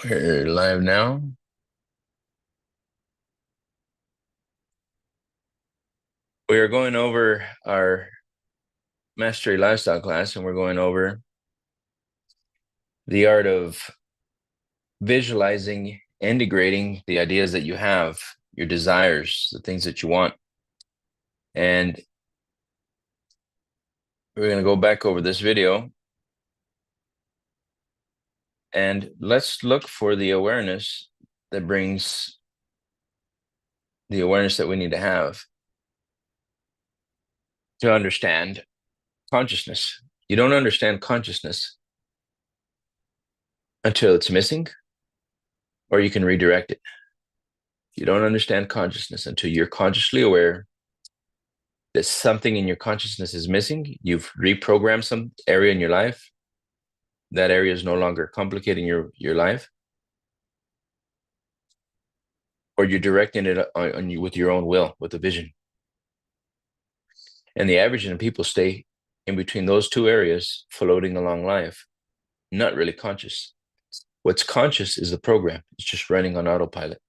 We're live now. We are going over our Mastery Lifestyle class, and we're going over the art of visualizing, integrating the ideas that you have, your desires, the things that you want. And we're going to go back over this video. And let's look for the awareness that brings the awareness that we need to have to understand consciousness. You don't understand consciousness until it's missing, or you can redirect it. You don't understand consciousness until you're consciously aware that something in your consciousness is missing. You've reprogrammed some area in your life. That area is no longer complicating your life. Or you're directing it on you with your own will, with a vision. And the average of people stay in between those two areas, floating along life, not really conscious. What's conscious is the program. It's just running on autopilot.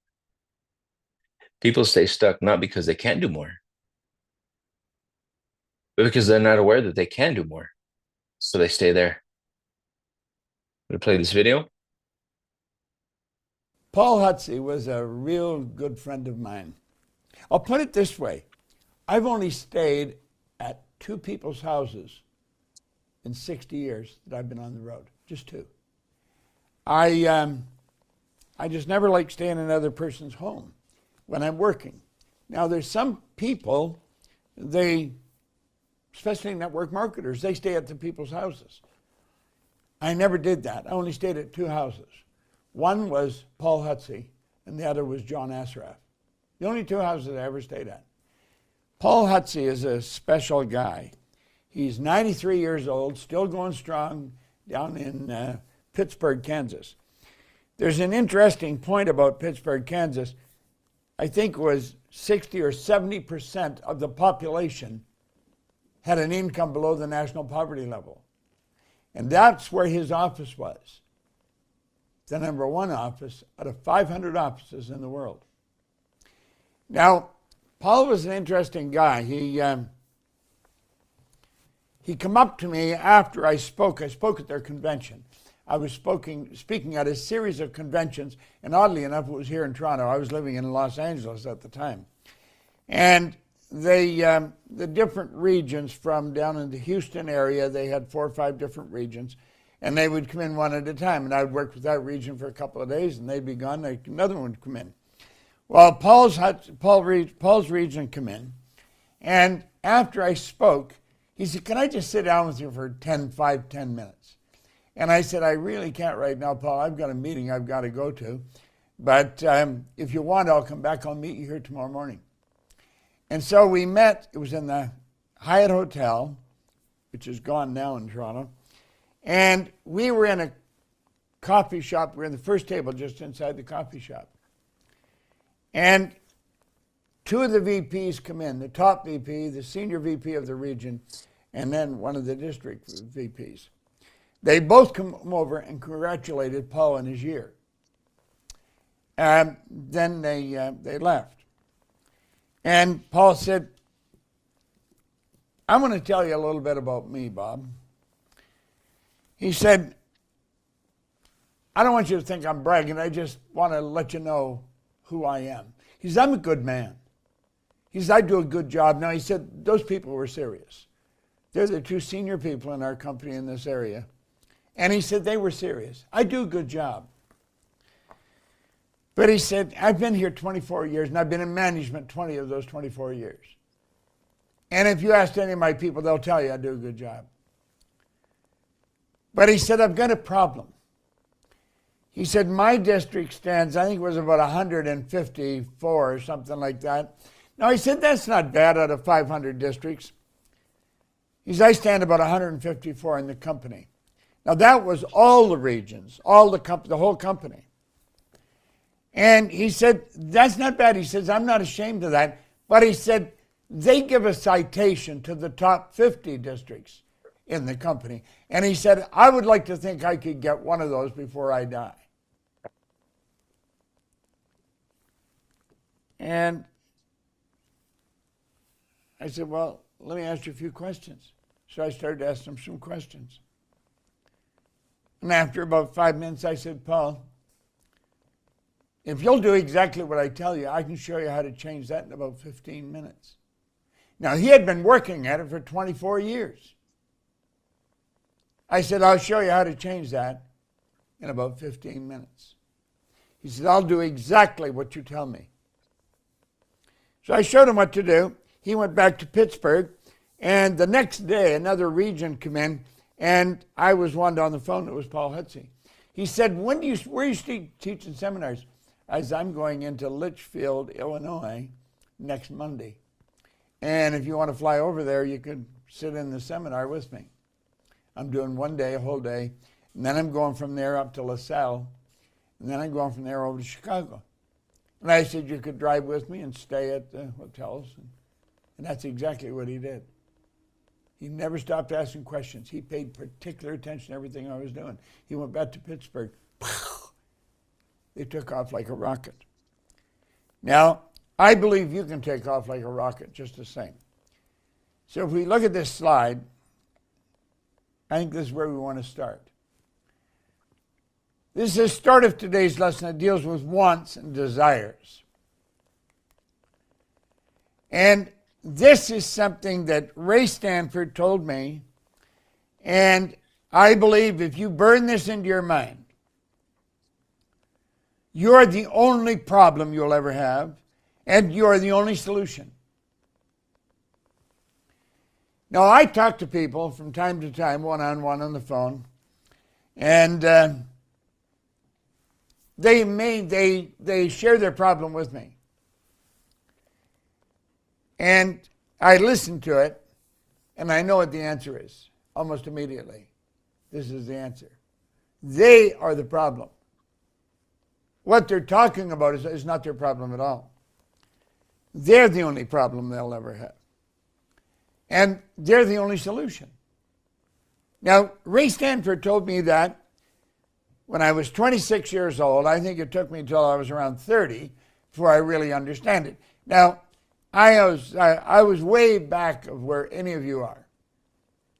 People stay stuck not because they can't do more, but because they're not aware that they can do more. So they stay there. I'm going to play this video. Paul Hutsey was a real good friend of mine. I'll put it this way. I've only stayed at two people's houses in 60 years that I've been on the road. Just two. I just never like staying in another person's home when I'm working. Now, there's some people, especially network marketers, they stay at the people's houses. I never did that. I only stayed at two houses. One was Paul Hutsey, and the other was John Asraf. The only two houses I ever stayed at. Paul Hutsey is a special guy. He's 93 years old, still going strong down in Pittsburgh, Kansas. There's an interesting point about Pittsburgh, Kansas. I think it was 60 or 70% of the population had an income below the national poverty level. And that's where his office was. The number one office out of 500 offices in the world. Now, Paul was an interesting guy. He came up to me after I spoke. I spoke at their convention. I was speaking at a series of conventions, and oddly enough, it was here in Toronto. I was living in Los Angeles at the time. And the different regions from down in the Houston area, they had 4 or 5 different regions, and they would come in one at a time, and I would work with that region for a couple of days, and they'd be gone, another one would come in. Well, Paul's region come in, and after I spoke, he said, "Can I just sit down with you for 10 minutes?" And I said, "I really can't right now, Paul. I've got a meeting I've got to go to, but if you want, I'll come back. I'll meet you here tomorrow morning." And so we met. It was in the Hyatt Hotel, which is gone now in Toronto. And we were in a coffee shop. We were in the first table just inside the coffee shop. And two of the VPs come in, the top VP, the senior VP of the region, and then one of the district VPs. They both come over and congratulated Paul on his year. And then they left. And Paul said, "I'm going to tell you a little bit about me, Bob." He said, "I don't want you to think I'm bragging. I just want to let you know who I am." He said, "I'm a good man." He said, "I do a good job." Now, he said, those people were serious. They're the two senior people in our company in this area. And he said, they were serious. "I do a good job." But he said, "I've been here 24 years, and I've been in management 20 of those 24 years. And if you ask any of my people, they'll tell you I do a good job." But he said, "I've got a problem." He said, "My district stands, I think it was about 154 or something like that." Now, he said, "That's not bad out of 500 districts." He said, "I stand about 154 in the company." Now, that was all the regions, the whole company. And he said, "That's not bad." He says, "I'm not ashamed of that." But he said, "They give a citation to the top 50 districts in the company." And he said, "I would like to think I could get one of those before I die." And I said, well, let me ask you a few questions. So I started asking him some questions. And after about 5 minutes, I said, Paul, if you'll do exactly what I tell you, I can show you how to change that in about 15 minutes. Now, he had been working at it for 24 years. I said, I'll show you how to change that in about 15 minutes. He said, I'll do exactly what you tell me. So I showed him what to do. He went back to Pittsburgh, and the next day, another regent came in, and I was one on the phone. It was Paul Hutsey. He said, where are you teaching seminars? I said, I'm going into Litchfield, Illinois, next Monday. And if you want to fly over there, you could sit in the seminar with me. I'm doing one day, a whole day, and then I'm going from there up to LaSalle, and then I'm going from there over to Chicago. And I said, you could drive with me and stay at the hotels. And that's exactly what he did. He never stopped asking questions. He paid particular attention to everything I was doing. He went back to Pittsburgh. They took off like a rocket. Now, I believe you can take off like a rocket just the same. So if we look at this slide, I think this is where we want to start. This is the start of today's lesson that deals with wants and desires. And this is something that Ray Stanford told me, and I believe if you burn this into your mind, you're the only problem you'll ever have, and you're the only solution. Now, I talk to people from time to time, one-on-one on the phone, and they share their problem with me. And I listen to it, and I know what the answer is almost immediately. This is the answer. They are the problem. What they're talking about is not their problem at all. They're the only problem they'll ever have. And they're the only solution. Now, Ray Stanford told me that when I was 26 years old. I think it took me until I was around 30 before I really understand it. Now, I was way back of where any of you are.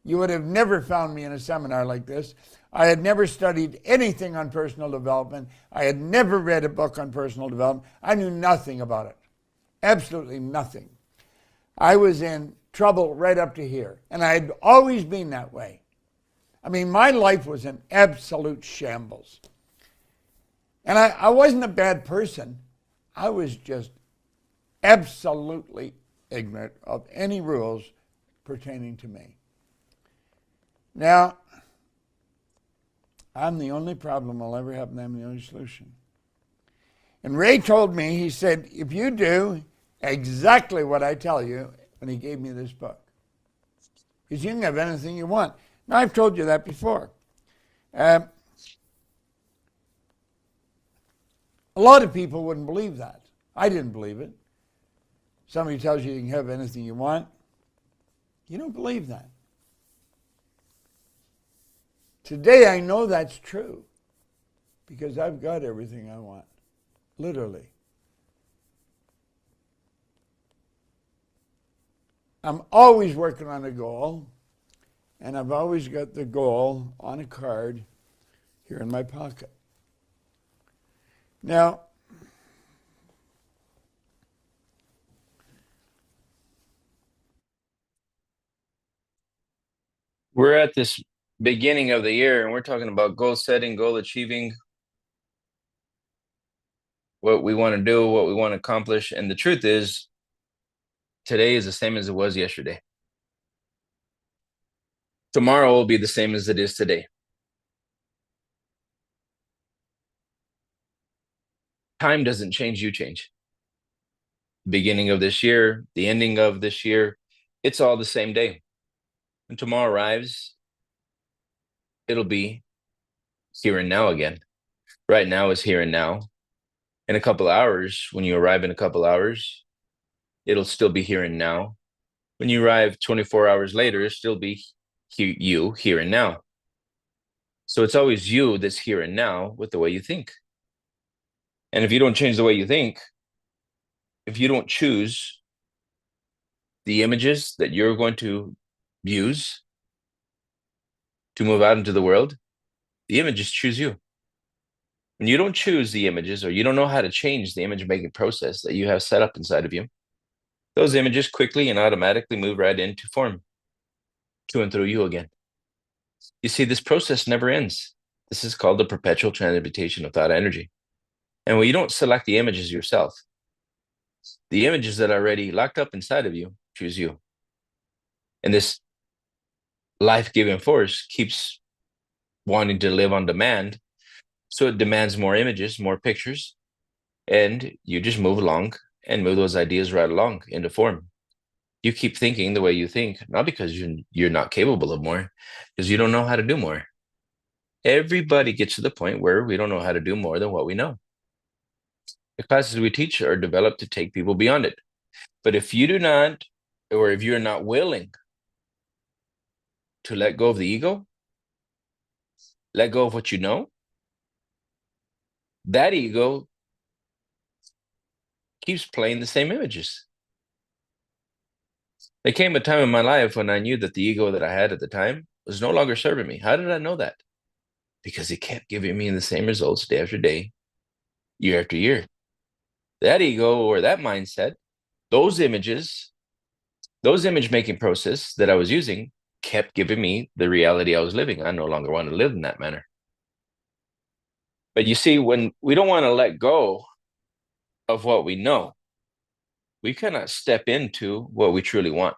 You would have never found me in a seminar like this. I had never studied anything on personal development. I had never read a book on personal development. I knew nothing about it. Absolutely nothing. I was in trouble right up to here, and I had always been that way. I mean, my life was an absolute shambles. And I wasn't a bad person. I was just absolutely ignorant of any rules pertaining to me. Now, I'm the only problem I'll ever have, and I'm the only solution. And Ray told me, he said, if you do exactly what I tell you, when he gave me this book, because you can have anything you want. Now, I've told you that before. A lot of people wouldn't believe that. I didn't believe it. Somebody tells you you can have anything you want. You don't believe that. Today, I know that's true because I've got everything I want, literally. I'm always working on a goal, and I've always got the goal on a card here in my pocket. Now, we're at this beginning of the year, and we're talking about goal setting, goal achieving, what we want to do, what we want to accomplish. And the truth is, today is the same as it was yesterday. Tomorrow will be the same as it is today. Time doesn't change, you change. Beginning of this year, the ending of this year, it's all the same day. When tomorrow arrives, it'll be here and now again. Right now is here and now. In a couple hours, when you arrive in a couple hours, it'll still be here and now. When you arrive 24 hours later, it'll still be you here and now. So it's always you that's here and now with the way you think. And if you don't change the way you think, if you don't choose the images that you're going to use to move out into the world, the images choose you. When you don't choose the images, or you don't know how to change the image making process that you have set up inside of you, those images quickly and automatically move right into form to and through you again. You see, this process never ends. This is called the perpetual transmutation of thought energy. And when you don't select the images yourself, the images that are already locked up inside of you choose you. And this life-giving force keeps wanting to live on demand. So it demands more images, more pictures, and you just move along and move those ideas right along into form. You keep thinking the way you think, not because you're not capable of more, because you don't know how to do more. Everybody gets to the point where we don't know how to do more than what we know. The classes we teach are developed to take people beyond it. But if you do not, or if you're not willing to let go of the ego, let go of what you know, that ego keeps playing the same images. There came a time in my life when I knew that the ego that I had at the time was no longer serving me. How did I know that? Because it kept giving me the same results day after day, year after year. That ego or that mindset, those images, those image making process that I was using kept giving me the reality I was living. I no longer want to live in that manner. But you see, when we don't want to let go of what we know, we cannot step into what we truly want.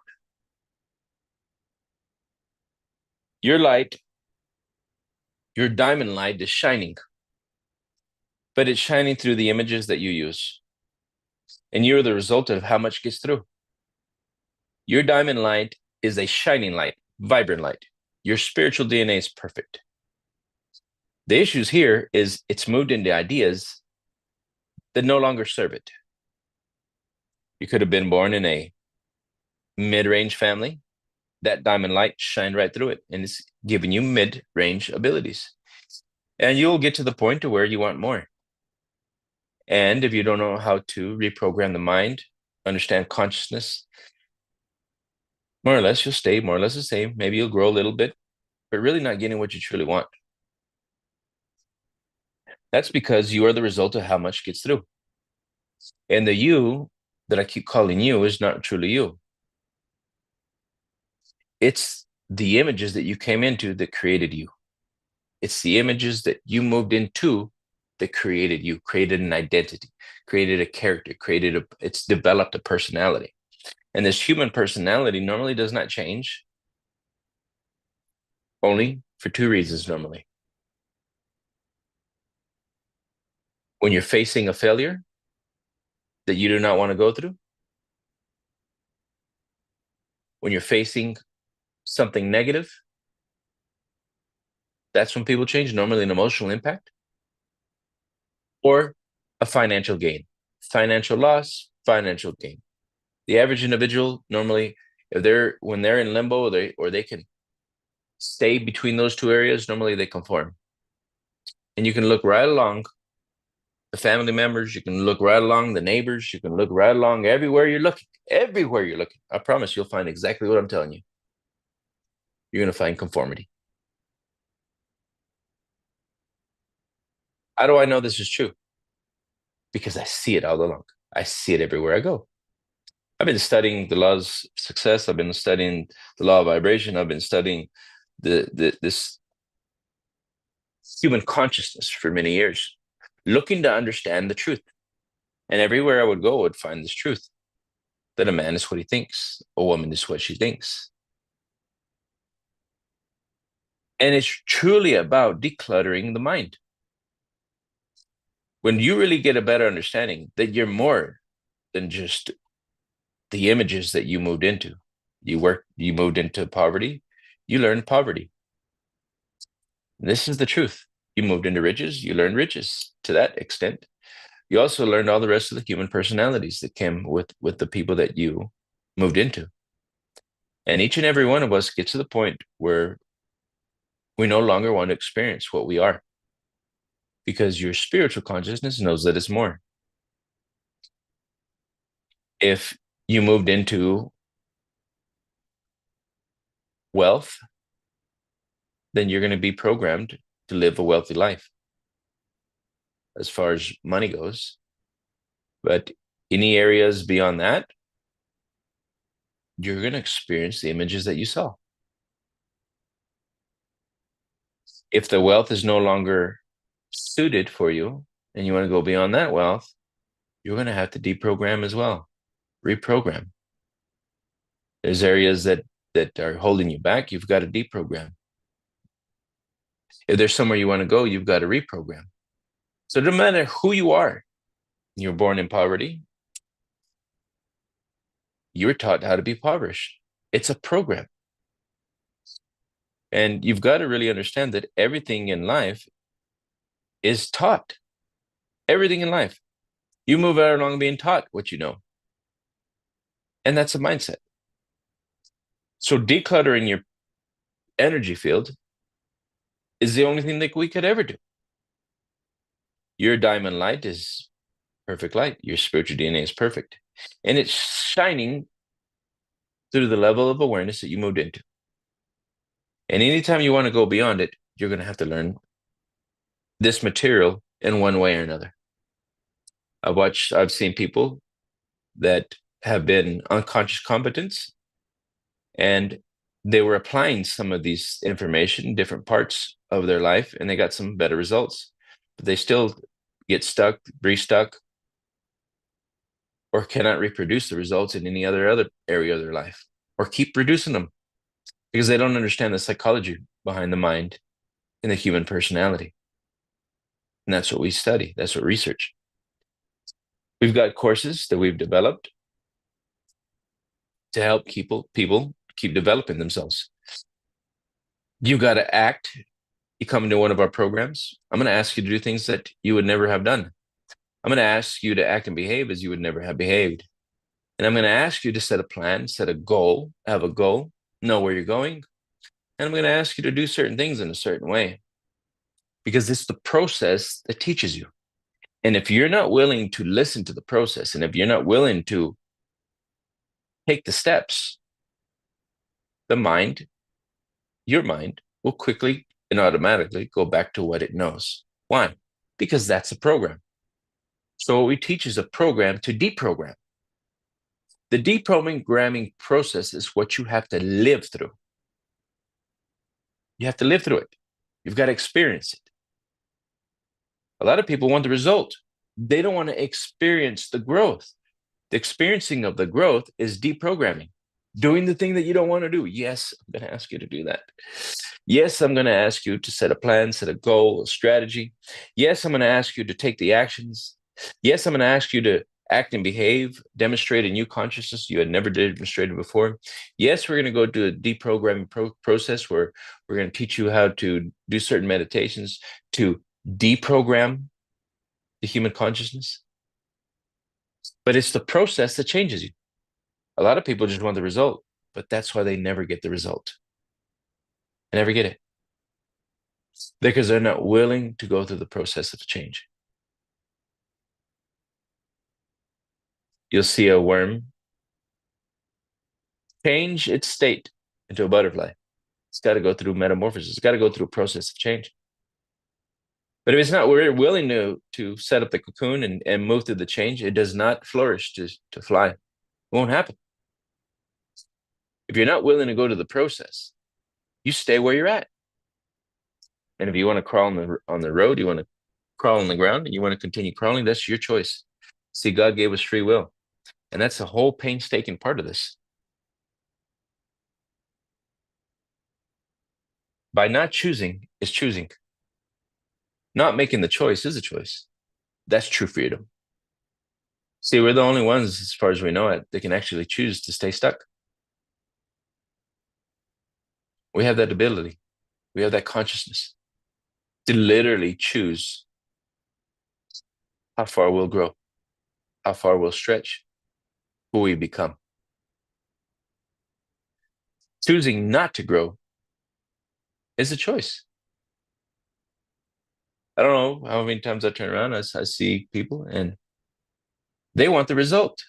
Your light, your diamond light is shining, but it's shining through the images that you use. And you're the result of how much gets through. Your diamond light is a shining light, vibrant light. Your spiritual DNA is perfect. The issues here is it's moved into ideas that no longer serve it. You could have been born in a mid-range family. That diamond light shined right through it, and it's giving you mid-range abilities. And you'll get to the point to where you want more. And if you don't know how to reprogram the mind, understand consciousness, more or less you'll stay more or less the same. Maybe you'll grow a little bit, but really not getting what you truly want. That's because you are the result of how much gets through. And the you that I keep calling you is not truly you. It's the images that you came into that created you. It's the images that you moved into that created you, created an identity, created a character, it's developed a personality. And this human personality normally does not change, only for two reasons normally. When you're facing a failure that you do not want to go through, when you're facing something negative, that's when people change, normally an emotional impact, or a financial gain, financial loss, financial gain. The average individual normally, when they're in limbo, they can stay between those two areas, normally they conform. And you can look right along the family members, you can look right along the neighbors, you can look right along everywhere you're looking. Everywhere you're looking. I promise you'll find exactly what I'm telling you. You're going to find conformity. How do I know this is true? Because I see it all along. I see it everywhere I go. I've been studying the laws of success. I've been studying the law of vibration. I've been studying this human consciousness for many years, looking to understand the truth. And everywhere I would go, I would find this truth that a man is what he thinks, a woman is what she thinks. And it's truly about decluttering the mind. When you really get a better understanding that you're more than just the images that you moved into. You moved into poverty, you learned poverty. This is the truth. You moved into riches, you learned riches to that extent. You also learned all the rest of the human personalities that came with the people that you moved into. And each and every one of us gets to the point where we no longer want to experience what we are, because your spiritual consciousness knows that it's more. If you moved into wealth, then you're going to be programmed to live a wealthy life as far as money goes. But any areas beyond that, you're going to experience the images that you saw. If the wealth is no longer suited for you and you want to go beyond that wealth, you're going to have to deprogram as well, reprogram. There's areas that are holding you back, you've got to deprogram. If there's somewhere you want to go, you've got to reprogram. So no matter who you are, you're born in poverty, you're taught how to be impoverished. It's a program. And you've got to really understand that everything in life is taught. Everything in life. You move out along being taught what you know. And that's a mindset. So decluttering your energy field is the only thing that we could ever do. Your diamond light is perfect light. Your spiritual DNA is perfect. And it's shining through the level of awareness that you moved into. And anytime you want to go beyond it, you're going to have to learn this material in one way or another. I've seen people that have been unconscious competence, and they were applying some of these information in different parts of their life, and they got some better results. But they still get stuck, restuck, or cannot reproduce the results in any other area of their life, or keep reducing them because they don't understand the psychology behind the mind and the human personality. And that's what we study. That's what research. We've got courses that we've developed to help people keep developing themselves. You've got to act. You come into one of our programs, I'm going to ask you to do things that you would never have done. I'm going to ask you to act and behave as you would never have behaved. And I'm going to ask you to set a plan, set a goal, have a goal, know where you're going. And I'm going to ask you to do certain things in a certain way because it's the process that teaches you. And if you're not willing to listen to the process, and if you're not willing to take the steps, the mind, your mind, will quickly and automatically go back to what it knows. Why? Because that's a program. So what we teach is a program to deprogram. The deprogramming process is what you have to live through. You have to live through it. You've got to experience it. A lot of people want the result. They don't want to experience the growth. The experiencing of the growth is deprogramming, doing the thing that you don't want to do. Yes, I'm going to ask you to do that. Yes, I'm going to ask you to set a plan, set a goal, a strategy. Yes, I'm going to ask you to take the actions. Yes, I'm going to ask you to act and behave, demonstrate a new consciousness you had never demonstrated before. Yes, we're going to go to a deprogramming process where we're going to teach you how to do certain meditations to deprogram the human consciousness. But it's the process that changes you. A lot of people just want the result, but that's why they never get the result. They never get it. Because they're not willing to go through the process of change. You'll see a worm change its state into a butterfly. It's got to go through metamorphosis. It's got to go through a process of change. But if it's not, we're willing to set up the cocoon and move through the change, it does not flourish to fly. It won't happen. If you're not willing to go to the process, you stay where you're at. And if you want to crawl on the road, you want to crawl on the ground, and you want to continue crawling, that's your choice. See, God gave us free will. And that's the whole painstaking part of this. By not choosing is choosing. Not making the choice is a choice. That's true freedom. See, we're the only ones, as far as we know it, that can actually choose to stay stuck. We have that ability. We have that consciousness to literally choose how far we'll grow, how far we'll stretch, who we become. Choosing not to grow is a choice. I don't know how many times I turn around, I see people and they want the result.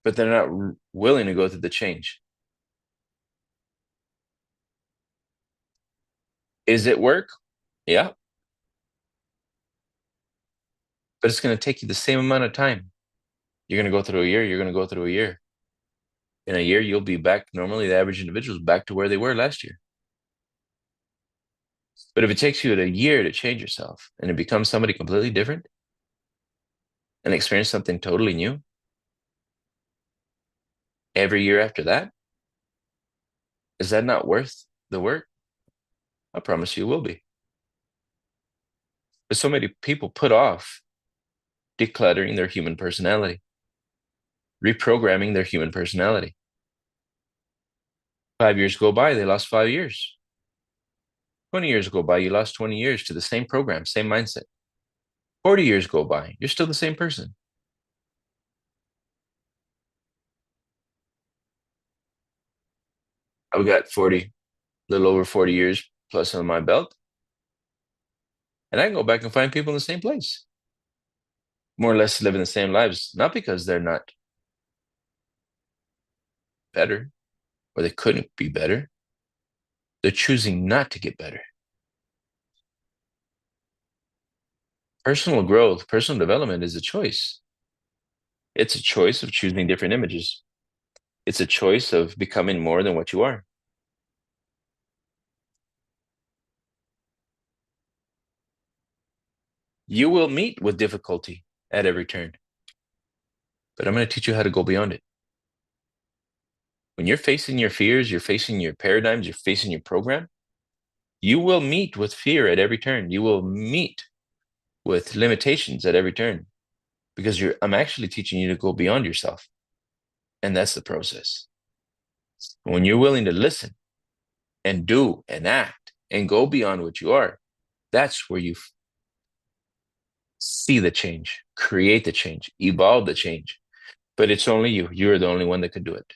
but they're not willing to go through the change. Is it work? Yeah, but it's going to take you the same amount of time. You're going to go through a year, you're going to go through a year. In a year, you'll be back. Normally, the average individual is back to where they were last year. But if it takes you a year to change yourself and to become somebody completely different and experience something totally new, every year after that, is that not worth the work? I promise you it will be. But so many people put off decluttering their human personality, reprogramming their human personality. 5 years go by, they lost 5 years. 20 years go by, you lost 20 years to the same program, same mindset. 40 years go by, you're still the same person. I've got 40, a little over 40 years plus on my belt. And I can go back and find people in the same place, more or less living the same lives, not because they're not better or they couldn't be better. They're choosing not to get better. Personal growth, personal development is a choice. It's a choice of choosing different images. It's a choice of becoming more than what you are. You will meet with difficulty at every turn, but I'm going to teach you how to go beyond it. When you're facing your fears, you're facing your paradigms, you're facing your program, you will meet with fear at every turn. You will meet with limitations at every turn because I'm actually teaching you to go beyond yourself. And that's the process. When you're willing to listen and do and act and go beyond what you are, that's where you see the change, create the change, evolve the change. But it's only you. You're the only one that could do it.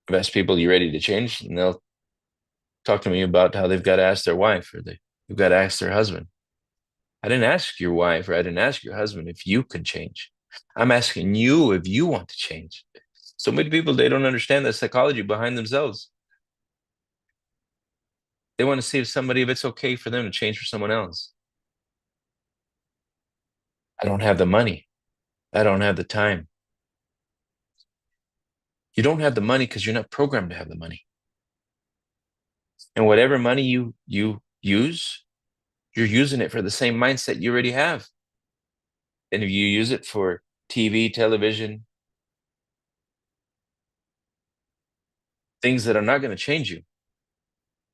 I've asked people, you ready to change? And they'll talk to me about how they've got to ask their wife or they've got to ask their husband. I didn't ask your wife or I didn't ask your husband if you can change. I'm asking you if you want to change. So many people, they don't understand the psychology behind themselves. They want to see if it's okay for them to change for someone else. I don't have the money. I don't have the time. You don't have the money because you're not programmed to have the money. And whatever money you use, you're using it for the same mindset you already have. And if you use it for TV, television, things that are not going to change you,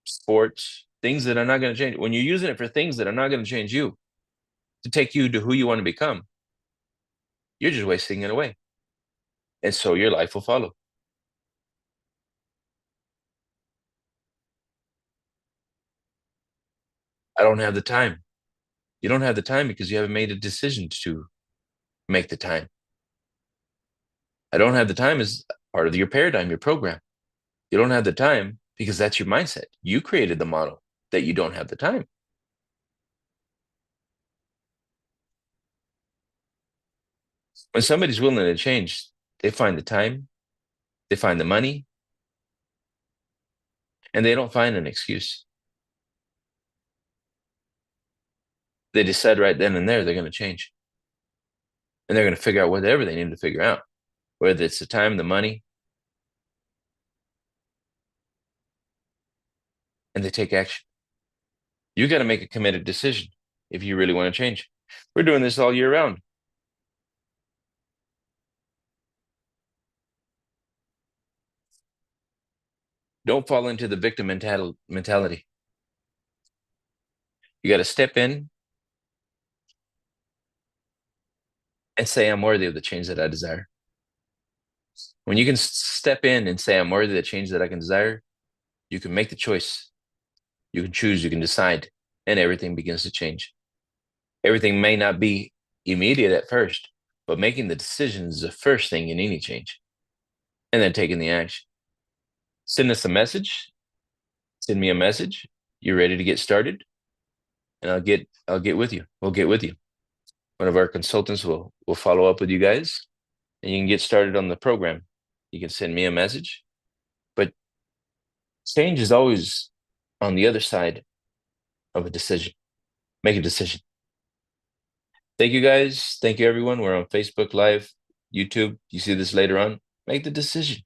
sports, things that are not going to change. When you're using it for things that are not going to change you, to take you to who you want to become, you're just wasting it away. And so your life will follow. I don't have the time. You don't have the time because you haven't made a decision to make the time. I don't have the time is part of your paradigm, your program. You don't have the time because that's your mindset. You created the model that you don't have the time. When somebody's willing to change, they find the time, they find the money, and they don't find an excuse. They decide right then and there they're going to change. And they're going to figure out whatever they need to figure out, whether it's the time, the money, and they take action. You got to make a committed decision if you really want to change. We're doing this all year round. Don't fall into the victim mentality. You got to step in and say, I'm worthy of the change that I desire. When you can step in and say, I'm worthy of the change that I can desire, you can make the choice. You can choose, you can decide, and everything begins to change. Everything may not be immediate at first, but making the decision is the first thing in any change. And then taking the action. Send us a message. Send me a message. You're ready to get started, and I'll get with you. We'll get with you. One of our consultants will follow up with you guys, and you can get started on the program. You can send me a message, but change is always on the other side of a decision. Make a decision. Thank you guys. Thank you, everyone. We're on Facebook Live, YouTube. You see this later on. Make the decision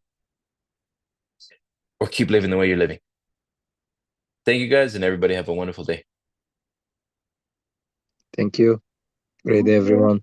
or keep living the way you're living. Thank you guys, and everybody have a wonderful day. Thank you. Great day, everyone.